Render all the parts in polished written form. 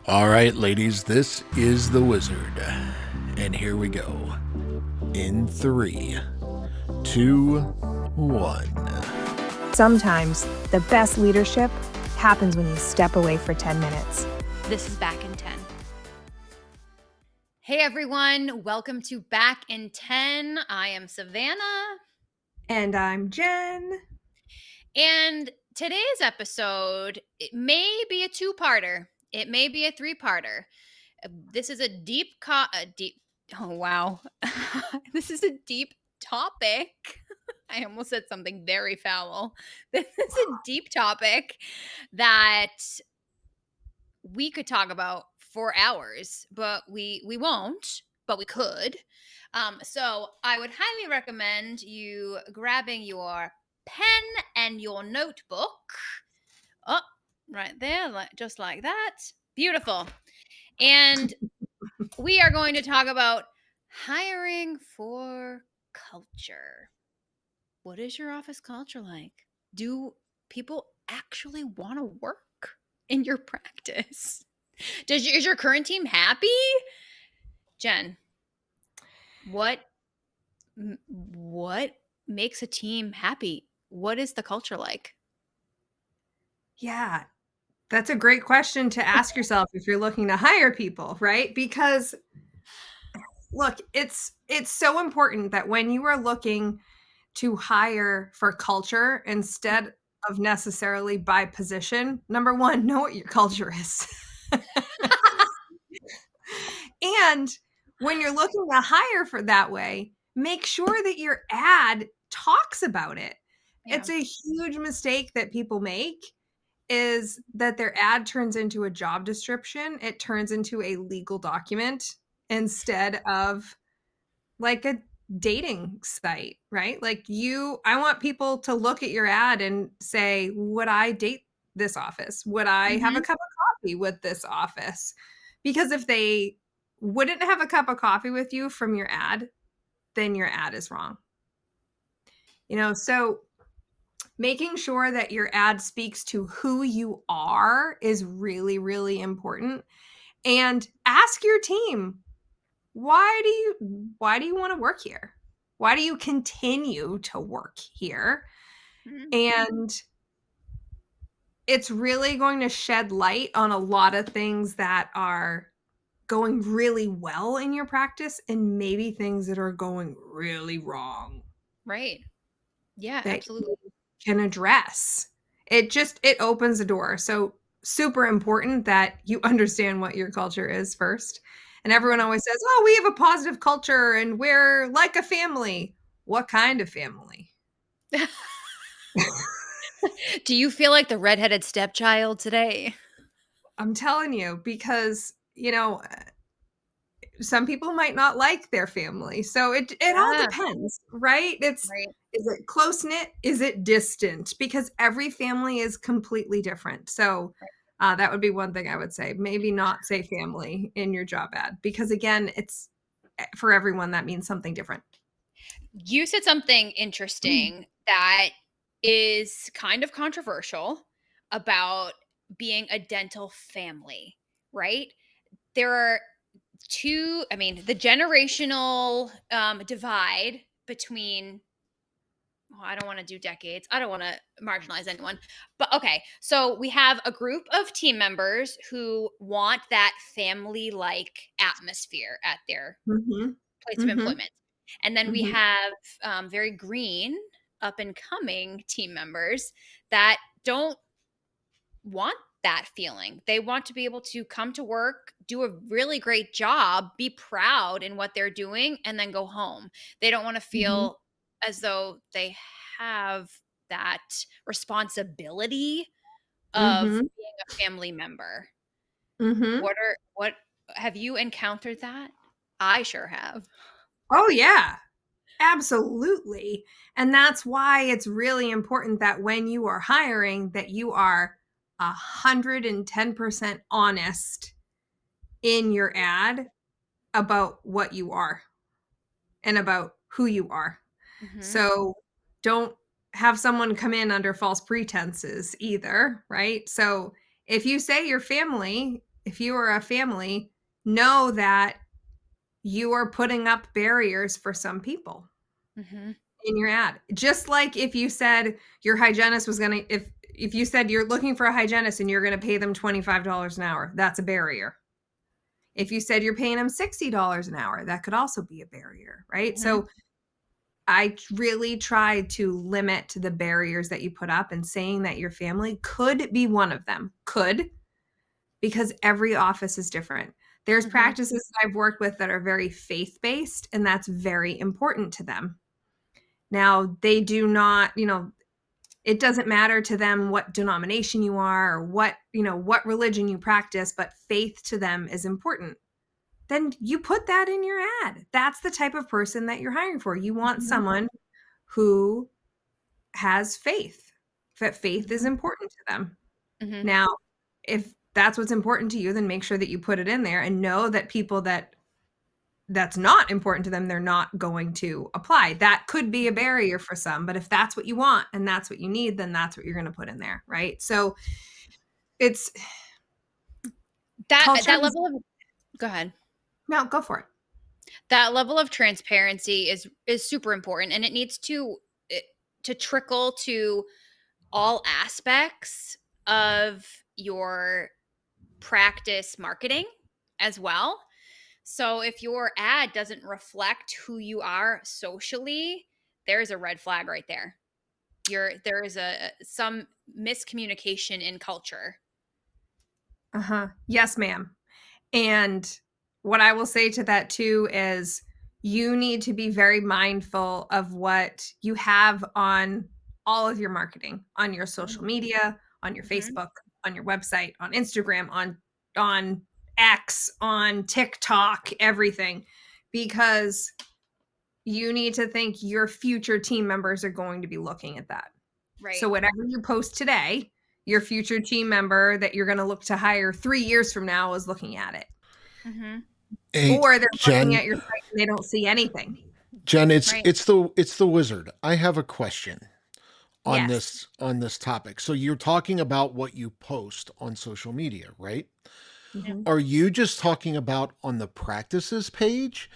All right, ladies, this is the Wizard. And here we go. In three, two, one. Sometimes the best leadership happens when you step away for 10 minutes. This is Back in 10. Hey everyone, welcome to Back in 10. I am Savanah. And I'm Jen. And today's episode, it may be a two-parter. It may be a three-parter. This is a oh wow. This is a deep topic. I almost said something very foul. This is a deep topic that we could talk about for hours, but we won't, but we could. So I would highly recommend you grabbing your pen and your notebook. Oh, right there, just like that. Beautiful. And we are going to talk about hiring for culture. What is your office culture like? Do people actually want to work in your practice? Is your current team happy? Jen, what makes a team happy? What is the culture like? Yeah, that's a great question to ask yourself if you're looking to hire people, right? Because look, it's so important that when you are looking to hire for culture instead of necessarily by position, number one, know what your culture is. And when you're looking to hire for that way, make sure that your ad talks about it. Yeah. It's a huge mistake that people make is that their ad turns into a job description. It turns into a legal document instead of like a dating site, right? I want people to look at your ad and say, would I date this office? Would I have a cup of coffee with this office? Because if they wouldn't have a cup of coffee with you from your ad, then your ad is wrong. So making sure that your ad speaks to who you are is really, really important. And ask your team, why do you want to work here? Why do you continue to work here? And it's really going to shed light on a lot of things that are going really well in your practice and maybe things that are going really wrong. Right. Yeah, That absolutely. you can address. It opens the door. So super important that you understand what your culture is first. And everyone always says, "Oh, we have a positive culture and we're like a family." What kind of family? Do you feel like the redheaded stepchild today? I'm telling you, because, some people might not like their family. So it all Yeah. depends, right? Right. Is it close-knit? Is it distant? Because every family is completely different. So that would be one thing I would say. Maybe not say family in your job ad, because again, it's for everyone that means something different. You said something interesting that is kind of controversial about being a dental family, right? There are the generational divide between, I don't want to do decades. I don't want to marginalize anyone. But okay, so we have a group of team members who want that family like atmosphere at their Mm-hmm. place of Mm-hmm. employment. And then we Mm-hmm. have very green, up and coming team members that don't want that feeling. They want to be able to come to work, do a really great job, be proud in what they're doing, and then go home. They don't want to Mm-hmm. feel as though they have that responsibility of Mm-hmm. being a family member. Mm-hmm. What have you encountered that? I sure have. Oh yeah. Absolutely. And that's why it's really important that when you are hiring, that you are 110% honest in your ad about what you are and about who you are. Mm-hmm. So don't have someone come in under false pretenses either, right? So if you say your family if you are a family, know that you are putting up barriers for some people Mm-hmm. in your ad. Just like if you said your hygienist was going to, if you said you're looking for a hygienist and you're going to pay them $25 an hour, that's a barrier. If you said you're paying them $60 an hour, that could also be a barrier, right? Mm-hmm. So I really tried to limit the barriers that you put up, and saying that your family could be one of them. Could, because every office is different. There's Mm-hmm. practices that I've worked with that are very faith-based, and that's very important to them. Now, they do not, it doesn't matter to them what denomination you are or what religion you practice, but faith to them is important. Then you put that in your ad. That's the type of person that you're hiring for. You want Mm-hmm. someone who has faith, that faith is important to them. Mm-hmm. Now, if that's what's important to you, then make sure that you put it in there and know that people that's not important to them, they're not going to apply. That could be a barrier for some, but if that's what you want and that's what you need, then that's what you're going to put in there, right? So it's That culture. level of go ahead. No, go for it. That level of transparency is super important, and it needs to trickle to all aspects of your practice marketing as well. So if your ad doesn't reflect who you are socially, there's a red flag right there. There is some miscommunication in culture. Yes, ma'am. And what I will say to that too is you need to be very mindful of what you have on all of your marketing, on your social media, on your Mm-hmm. Facebook, on your website, on Instagram, on X, on TikTok, everything, because you need to think your future team members are going to be looking at that. Right. So whatever you post today, your future team member that you're going to look to hire 3 years from now is looking at it. Mm-hmm. Hey, Or they're looking Jen, at your site and they don't see anything. Jen, Right. it's the wizard. I have a question on Yes. this topic. So you're talking about what you post on social media, right? Mhm. Are you just talking about on the practices page,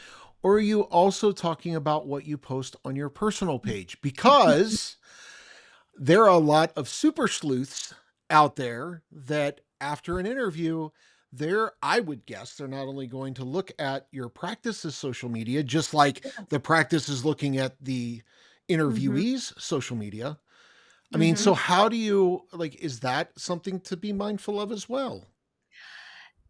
or are you also talking about what you post on your personal page? Because there are a lot of super sleuths out there that after an interview, I would guess they're not only going to look at your practice's social media, just like the practice is looking at the interviewee's social media. I mean, so how do you is that something to be mindful of as well?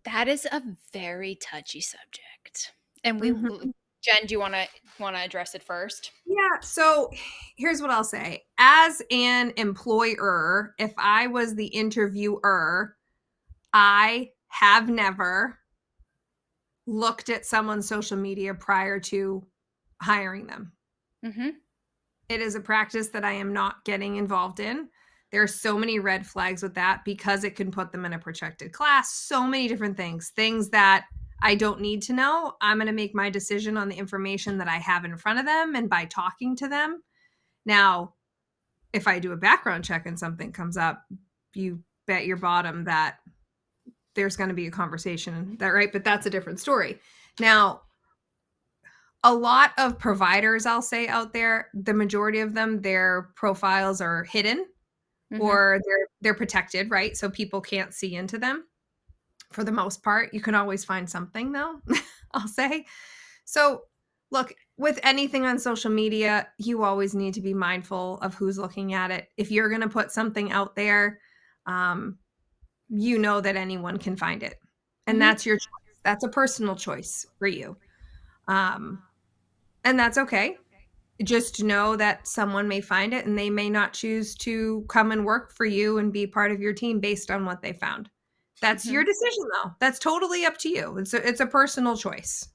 That is a very touchy subject. And Mhm. Jen, do you want to address it first? Yeah. So here's what I'll say. As an employer, if I was the interviewer, I have never looked at someone's social media prior to hiring them. Mm-hmm. It is a practice that I am not getting involved in. There are so many red flags with that because it can put them in a protected class. So many different things that I don't need to know. I'm going to make my decision on the information that I have in front of them and by talking to them. Now, if I do a background check and something comes up, you bet your bottom that there's going to be a conversation, that right? But that's a different story. Now, a lot of providers, I'll say out there, the majority of them, their profiles are hidden Mm-hmm. or they're protected, right? So people can't see into them for the most part. You can always find something though, I'll say. So look, with anything on social media, you always need to be mindful of who's looking at it. If you're going to put something out there, you know that anyone can find it. And Mm-hmm. that's your choice. That's a personal choice for you. And that's okay. Just know that someone may find it and they may not choose to come and work for you and be part of your team based on what they found. That's Mm-hmm. your decision though. That's totally up to you. It's a personal choice.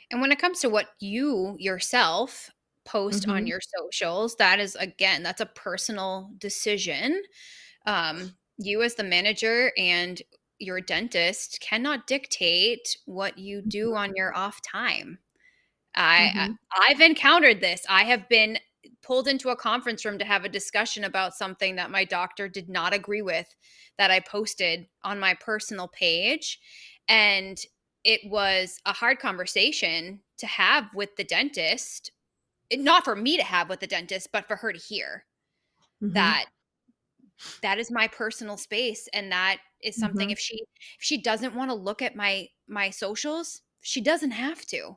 And when it comes to what you yourself post on your socials, that's a personal decision. You as the manager and your dentist cannot dictate what you do on your off time. I've encountered this. I have been pulled into a conference room to have a discussion about something that my doctor did not agree with that I posted on my personal page. And it was a hard conversation to have with the dentist, not for me to have with the dentist, but for her to hear that that is my personal space, and that is something, if she doesn't want to look at my socials, she doesn't have to.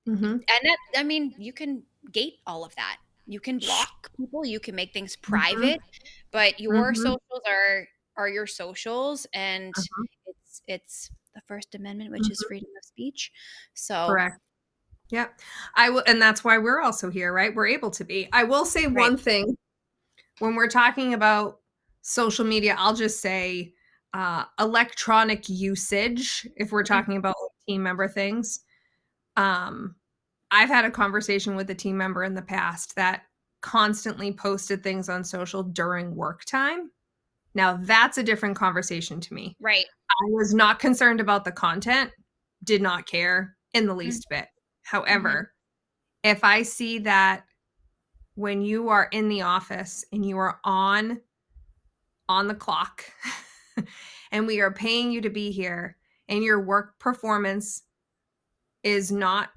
And that, I mean, you can gate all of that. You can block people, you can make things private, but your socials are your socials, and it's the First Amendment, which is freedom of speech. So Correct. Yep. I will, and that's why we're also here, right? We're able to be. I will say one thing when we're talking about social media. I'll just say electronic usage. If we're talking about team member things, I've had a conversation with a team member in the past that constantly posted things on social during work time. Now that's a different conversation to me. Right. I was not concerned about the content, did not care in the least bit. However, if I see that when you are in the office and you are on the clock and we are paying you to be here and your work performance is not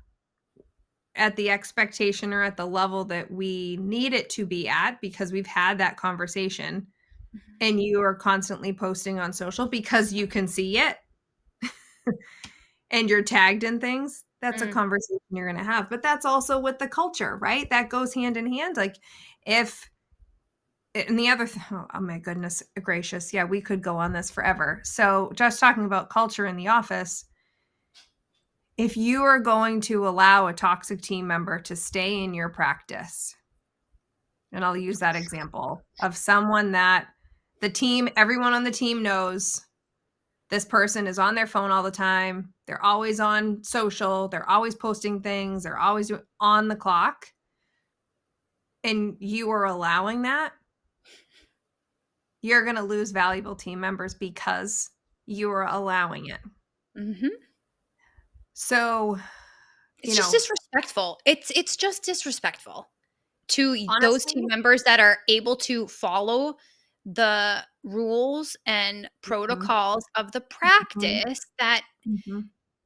at the expectation or at the level that we need it to be at, because we've had that conversation, and you are constantly posting on social because you can see it and you're tagged in things, that's a conversation you're going to have. But that's also with the culture, right? That goes hand in hand. Like if, and the other, oh my goodness gracious. Yeah, we could go on this forever. So just talking about culture in the office, if you are going to allow a toxic team member to stay in your practice, and I'll use that example of someone that the team, everyone on the team knows this person is on their phone all the time. They're always on social. They're always posting things. They're always on the clock. And you are allowing that, you're going to lose valuable team members because you are allowing it. So, it's just disrespectful. It's just disrespectful to those team members that are able to follow the rules and protocols of the practice, that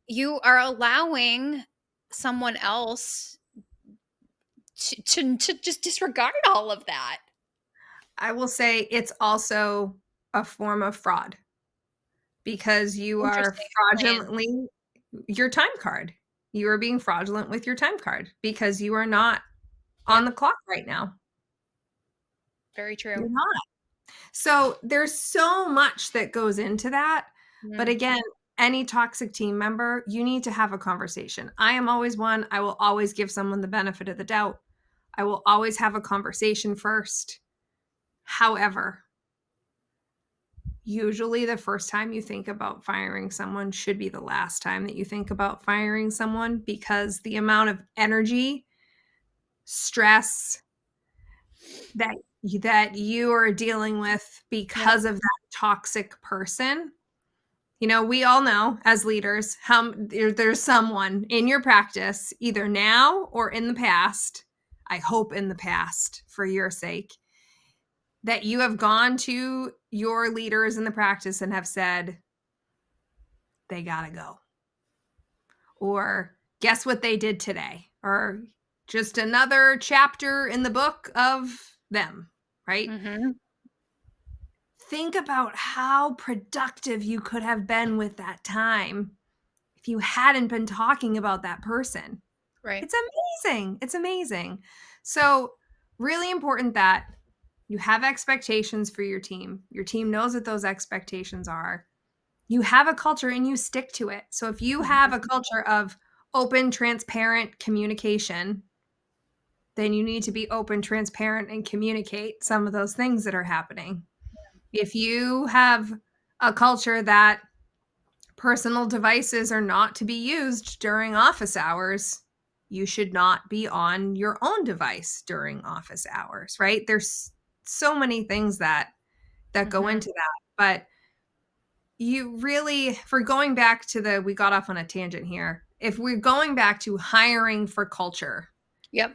you are allowing someone else to just disregard all of that. I will say it's also a form of fraud, because you are fraudulently your time card. You are being fraudulent with your time card because you are not on the clock right now. Very true. You're not. So there's so much that goes into that. But again, any toxic team member, you need to have a conversation. I am always one. I will always give someone the benefit of the doubt. I will always have a conversation first. However, usually the first time you think about firing someone should be the last time that you think about firing someone, because the amount of energy, stress that you are dealing with because of that toxic person. You know, we all know as leaders how there's someone in your practice, either now or in the past, I hope in the past for your sake, that you have gone to your leaders in the practice and have said, they gotta go. Or guess what they did today? Or just another chapter in the book of them, right? Think about how productive you could have been with that time if you hadn't been talking about that person. Right. It's amazing. It's amazing. So really important that you have expectations for your team. Your team knows what those expectations are. You have a culture and you stick to it. So if you have a culture of open, transparent communication, then you need to be open, transparent, and communicate some of those things that are happening. If you have a culture that personal devices are not to be used during office hours, you should not be on your own device during office hours, right? There's so many things that go into that. But you really, for going back to we got off on a tangent here. If we're going back to hiring for culture. Yep.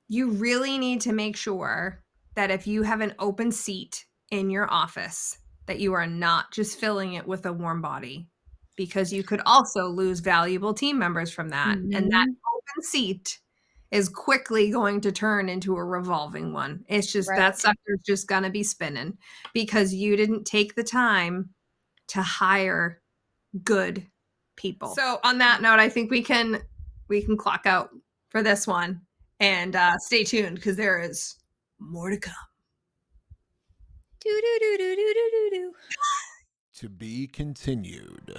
You really need to make sure that if you have an open seat in your office, that you are not just filling it with a warm body, because you could also lose valuable team members from that. And that open seat is quickly going to turn into a revolving one. It's just Right. that sucker's just going to be spinning because you didn't take the time to hire good people. So on that note, I think we can clock out for this one, and stay tuned because there is more to come. Do do do do do do do do. To be continued.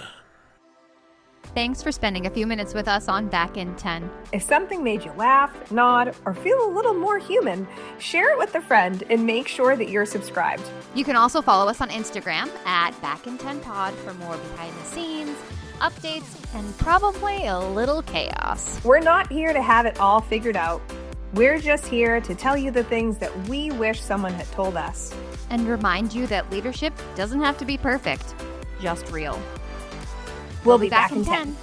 Thanks for spending a few minutes with us on Back in 10. If something made you laugh, nod, or feel a little more human, share it with a friend and make sure that you're subscribed. You can also follow us on Instagram at Back in 10 Pod for more behind the scenes, updates, and probably a little chaos. We're not here to have it all figured out. We're just here to tell you the things that we wish someone had told us. And remind you that leadership doesn't have to be perfect, just real. We'll be back in 10.